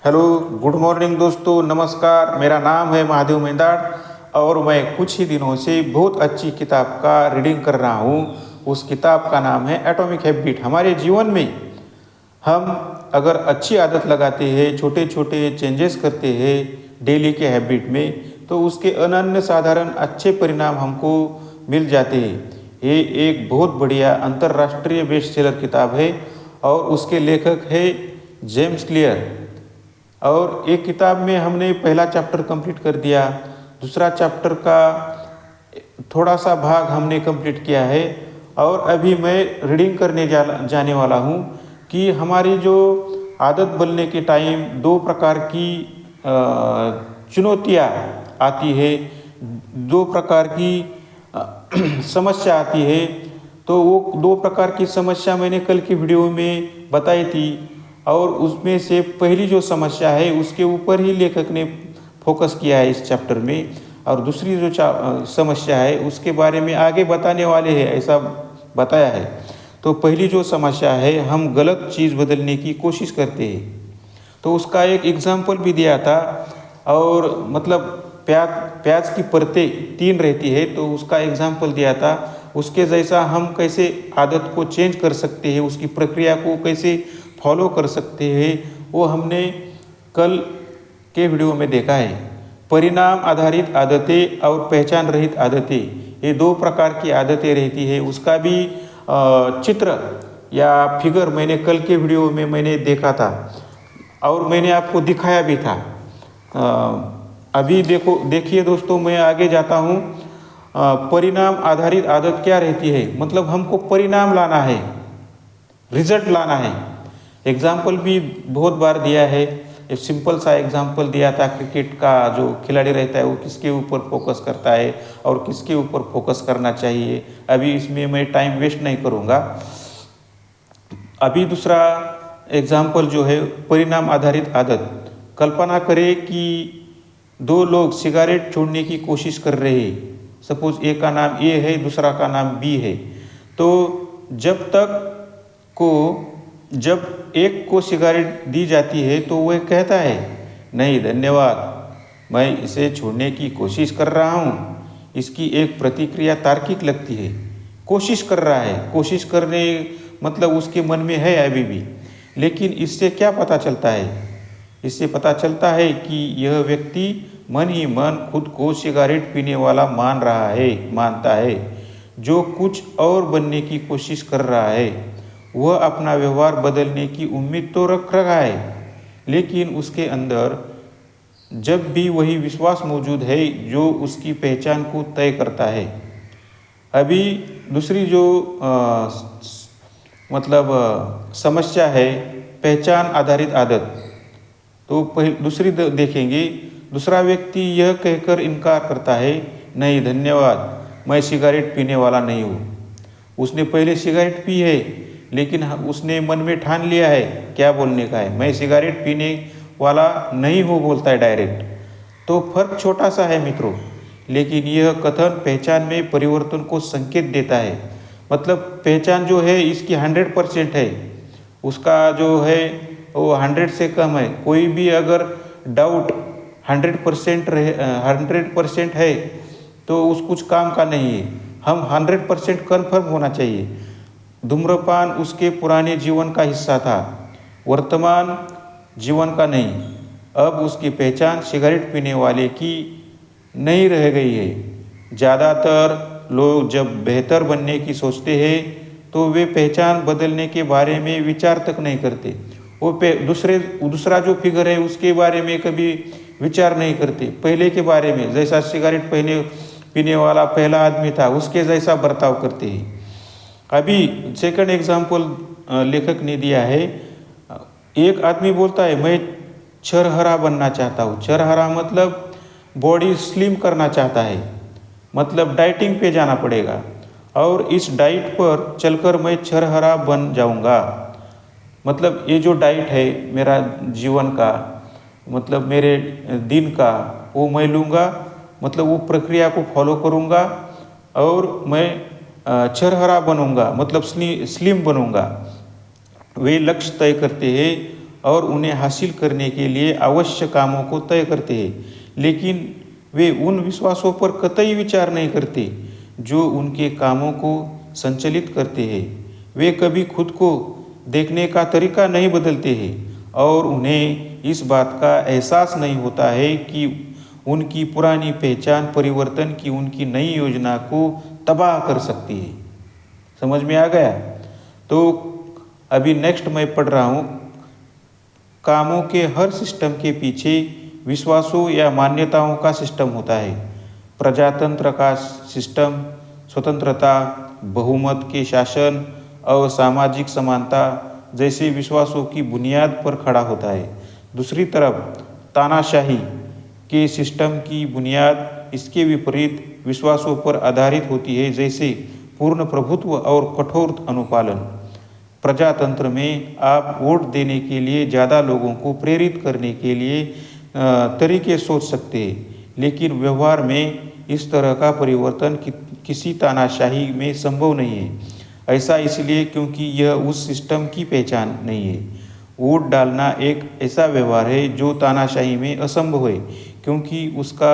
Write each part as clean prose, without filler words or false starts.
Hello, good morning दोस्तों, नमस्कार। मेरा नाम है महादेव मेंदाड़ और मैं कुछ ही दिनों से बहुत अच्छी किताब का रीडिंग कर रहा हूँ। उस किताब का नाम है एटॉमिक हैबिट। हमारे जीवन में हम अगर अच्छी आदत लगाते हैं, छोटे छोटे चेंजेस करते हैं डेली के हैबिट में, तो उसके अनन्य साधारण अच्छे परिणाम हमको मिल जाते हैं। ये एक बहुत बढ़िया अंतर्राष्ट्रीय बेस्ट सेलर किताब है और उसके लेखक है जेम्स क्लियर। और एक किताब में हमने पहला चैप्टर कंप्लीट कर दिया, दूसरा चैप्टर का थोड़ा सा भाग हमने कंप्लीट किया है और अभी मैं रीडिंग करने जाने वाला हूँ कि हमारी जो आदत बनने के टाइम दो प्रकार की चुनौतियाँ आती है, दो प्रकार की समस्या आती है। तो वो दो प्रकार की समस्या मैंने कल की वीडियो में बताई थी और उसमें से पहली जो समस्या है उसके ऊपर ही लेखक ने फोकस किया है इस चैप्टर में, और दूसरी जो समस्या है उसके बारे में आगे बताने वाले हैं, ऐसा बताया है। तो पहली जो समस्या है, हम गलत चीज़ बदलने की कोशिश करते हैं। तो उसका एक एग्जाम्पल भी दिया था, और मतलब प्याज की परतें 3 रहती है, तो उसका एग्जाम्पल दिया था। उसके जैसा हम कैसे आदत को चेंज कर सकते हैं, उसकी प्रक्रिया को कैसे फॉलो कर सकते हैं, वो हमने कल के वीडियो में देखा है। परिणाम आधारित आदतें और पहचान रहित आदतें, ये दो प्रकार की आदतें रहती है। उसका भी चित्र या फिगर मैंने कल के वीडियो में मैंने देखा था और मैंने आपको दिखाया भी था। अभी देखिए दोस्तों, मैं आगे जाता हूँ। परिणाम आधारित आदत क्या रहती है, मतलब हमको परिणाम लाना है, रिजल्ट लाना है। एग्जाम्पल भी बहुत बार दिया है। एक सिंपल सा एग्जाम्पल दिया था, क्रिकेट का जो खिलाड़ी रहता है वो किसके ऊपर फोकस करता है और किसके ऊपर फोकस करना चाहिए। अभी इसमें मैं टाइम वेस्ट नहीं करूँगा। अभी दूसरा एग्जाम्पल जो है परिणाम आधारित आदत। कल्पना करें कि 2 लोग सिगरेट छोड़ने की कोशिश कर रहे हैं। सपोज एक का नाम ए है, दूसरा का नाम बी है। तो जब एक को सिगरेट दी जाती है तो वह कहता है, नहीं धन्यवाद, मैं इसे छोड़ने की कोशिश कर रहा हूँ। इसकी एक प्रतिक्रिया तार्किक लगती है। कोशिश कर रहा है, कोशिश करने मतलब उसके मन में है अभी भी। लेकिन इससे क्या पता चलता है? इससे पता चलता है कि यह व्यक्ति मन ही मन खुद को सिगरेट पीने वाला मानता है। जो कुछ और बनने की कोशिश कर रहा है, वह अपना व्यवहार बदलने की उम्मीद तो रख रहा है, लेकिन उसके अंदर जब भी वही विश्वास मौजूद है जो उसकी पहचान को तय करता है। अभी दूसरी जो समस्या है, पहचान आधारित आदत। तो दूसरी देखेंगे। दूसरा व्यक्ति यह कहकर इनकार करता है, नहीं धन्यवाद, मैं सिगरेट पीने वाला नहीं हूँ। उसने पहले सिगरेट पी है, लेकिन उसने मन में ठान लिया है क्या बोलने का है, मैं सिगरेट पीने वाला नहीं हूँ बोलता है डायरेक्ट। तो फर्क छोटा सा है मित्रों, लेकिन यह कथन पहचान में परिवर्तन को संकेत देता है। मतलब पहचान जो है इसकी 100% है, उसका जो है वो 100 से कम है। कोई भी अगर डाउट 100% है तो उस कुछ काम का नहीं है। हम 100% कन्फर्म होना चाहिए। धूम्रपान उसके पुराने जीवन का हिस्सा था, वर्तमान जीवन का नहीं। अब उसकी पहचान सिगरेट पीने वाले की नहीं रह गई है। ज़्यादातर लोग जब बेहतर बनने की सोचते हैं तो वे पहचान बदलने के बारे में विचार तक नहीं करते। वो दूसरा जो फिगर है उसके बारे में कभी विचार नहीं करते। पहले के बारे में, जैसा सिगरेट पीने वाला पहला आदमी था उसके जैसा बर्ताव करते हैं। अभी सेकंड एग्जाम्पल लेखक ने दिया है। एक आदमी बोलता है, मैं छरहरा बनना चाहता हूँ। छरहरा मतलब बॉडी स्लिम करना चाहता है, मतलब डाइटिंग पे जाना पड़ेगा और इस डाइट पर चलकर मैं छरहरा बन जाऊँगा। मतलब ये जो डाइट है मेरा जीवन का, मतलब मेरे दिन का, वो मैं लूँगा, मतलब वो प्रक्रिया को फॉलो करूँगा और मैं छरहरा बनूँगा, मतलब स्लिम बनूँगा। वे लक्ष्य तय करते हैं और उन्हें हासिल करने के लिए आवश्यक कामों को तय करते हैं, लेकिन वे उन विश्वासों पर कतई विचार नहीं करते जो उनके कामों को संचालित करते हैं। वे कभी खुद को देखने का तरीका नहीं बदलते हैं और उन्हें इस बात का एहसास नहीं होता है कि उनकी पुरानी पहचान परिवर्तन की उनकी नई योजना को तबाह कर सकती है। समझ में आ गया? तो अभी नेक्स्ट मैं पढ़ रहा हूँ। कामों के हर सिस्टम के पीछे विश्वासों या मान्यताओं का सिस्टम होता है। प्रजातंत्र का सिस्टम स्वतंत्रता, बहुमत के शासन और सामाजिक समानता जैसे विश्वासों की बुनियाद पर खड़ा होता है। दूसरी तरफ तानाशाही के सिस्टम की बुनियाद इसके विपरीत विश्वासों पर आधारित होती है, जैसे पूर्ण प्रभुत्व और कठोर अनुपालन। प्रजातंत्र में आप वोट देने के लिए ज़्यादा लोगों को प्रेरित करने के लिए तरीके सोच सकते हैं, लेकिन व्यवहार में इस तरह का परिवर्तन किसी तानाशाही में संभव नहीं है। ऐसा इसलिए क्योंकि यह उस सिस्टम की पहचान नहीं है। वोट डालना एक ऐसा व्यवहार है जो तानाशाही में असंभव है, क्योंकि उसका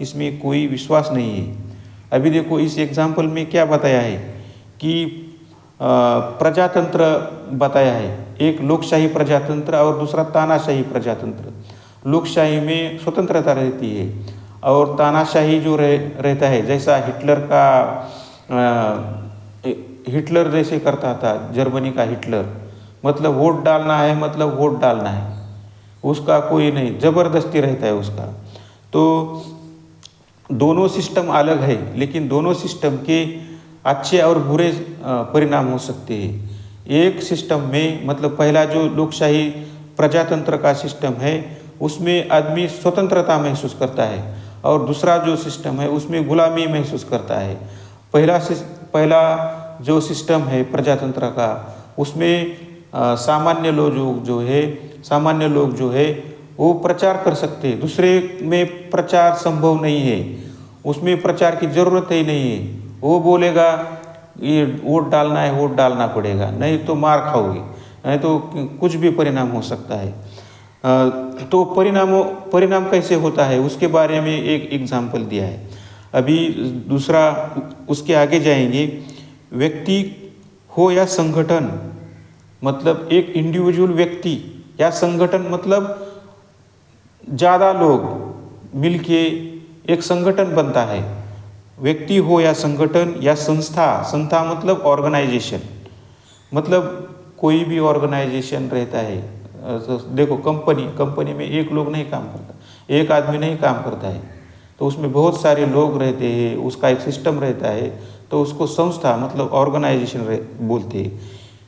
इसमें कोई विश्वास नहीं है। अभी देखो इस एग्जाम्पल में क्या बताया है कि प्रजातंत्र बताया है, एक लोकशाही प्रजातंत्र और दूसरा तानाशाही प्रजातंत्र। लोकशाही में स्वतंत्रता रहती है और तानाशाही जो रहता है, जैसा हिटलर जैसे करता था, जर्मनी का हिटलर, मतलब वोट डालना है मतलब वोट डालना है, उसका कोई नहीं, ज़बरदस्ती रहता है उसका। तो दोनों सिस्टम अलग है, लेकिन दोनों सिस्टम के अच्छे और बुरे परिणाम हो सकते हैं। एक सिस्टम में मतलब पहला जो लोकशाही प्रजातंत्र का सिस्टम है उसमें आदमी स्वतंत्रता महसूस करता है, और दूसरा जो सिस्टम है उसमें गुलामी महसूस करता है। पहला जो सिस्टम है प्रजातंत्र का, उसमें सामान्य लोग जो है वो प्रचार कर सकते हैं। दूसरे में प्रचार संभव नहीं है, उसमें प्रचार की ज़रूरत ही नहीं है। वो बोलेगा ये वोट डालना है, वोट डालना पड़ेगा, नहीं तो मार खाओगे, नहीं तो कुछ भी परिणाम हो सकता है। तो परिणाम कैसे होता है उसके बारे में एक एग्जाम्पल दिया है। अभी दूसरा उसके आगे जाएंगे। व्यक्ति हो या संगठन, मतलब एक इंडिविजुअल व्यक्ति या संगठन, मतलब ज़्यादा लोग मिलके एक संगठन बनता है। व्यक्ति हो या संगठन या संस्था मतलब ऑर्गेनाइजेशन, मतलब कोई भी ऑर्गेनाइजेशन रहता है। देखो कंपनी में एक लोग नहीं काम करता, एक आदमी नहीं काम करता है, तो उसमें बहुत सारे लोग रहते हैं, उसका एक सिस्टम रहता है, तो उसको संस्था मतलब ऑर्गेनाइजेशन बोलते हैं।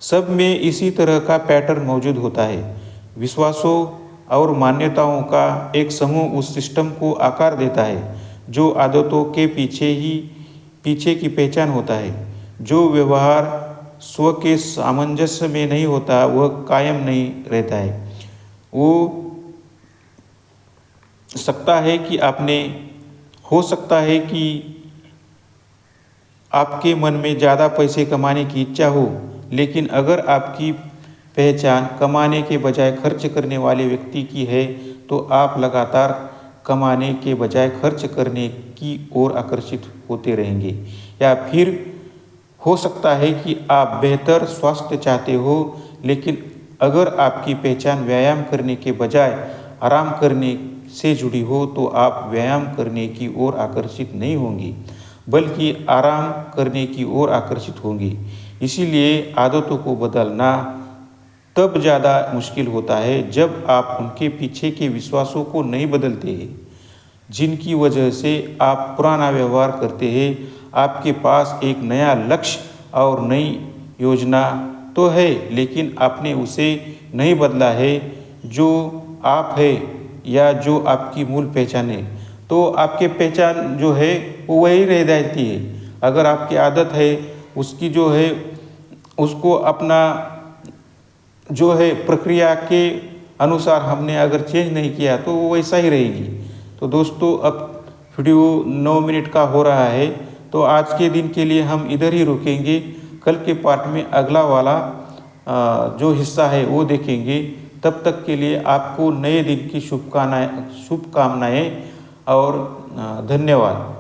सब में इसी तरह का पैटर्न मौजूद होता है। विश्वासों और मान्यताओं का एक समूह उस सिस्टम को आकार देता है, जो आदतों के पीछे की पहचान होता है। जो व्यवहार स्व के सामंजस्य में नहीं होता वह कायम नहीं रहता है। वो हो सकता है कि आपके मन में ज़्यादा पैसे कमाने की इच्छा हो, लेकिन अगर आपकी पहचान कमाने के बजाय खर्च करने वाले व्यक्ति की है, तो आप लगातार कमाने के बजाय खर्च करने की ओर आकर्षित होते रहेंगे। या फिर हो सकता है कि आप बेहतर स्वास्थ्य चाहते हो, लेकिन अगर आपकी पहचान व्यायाम करने के बजाय आराम करने से जुड़ी हो, तो आप व्यायाम करने की ओर आकर्षित नहीं होंगी, बल्कि आराम करने की ओर आकर्षित होंगी। इसीलिए आदतों को बदलना तब ज़्यादा मुश्किल होता है जब आप उनके पीछे के विश्वासों को नहीं बदलते हैं, जिनकी वजह से आप पुराना व्यवहार करते हैं। आपके पास एक नया लक्ष्य और नई योजना तो है, लेकिन आपने उसे नहीं बदला है जो आप है या जो आपकी मूल पहचान है। तो आपकी पहचान जो है वो वही रह जाती है। अगर आपकी आदत है उसकी जो है उसको अपना जो है प्रक्रिया के अनुसार हमने अगर चेंज नहीं किया तो वो वैसा ही रहेगी। तो दोस्तों अब वीडियो 9 मिनट का हो रहा है, तो आज के दिन के लिए हम इधर ही रुकेंगे। कल के पार्ट में अगला वाला जो हिस्सा है वो देखेंगे। तब तब तक के लिए आपको नए दिन की शुभकामनाएं और धन्यवाद।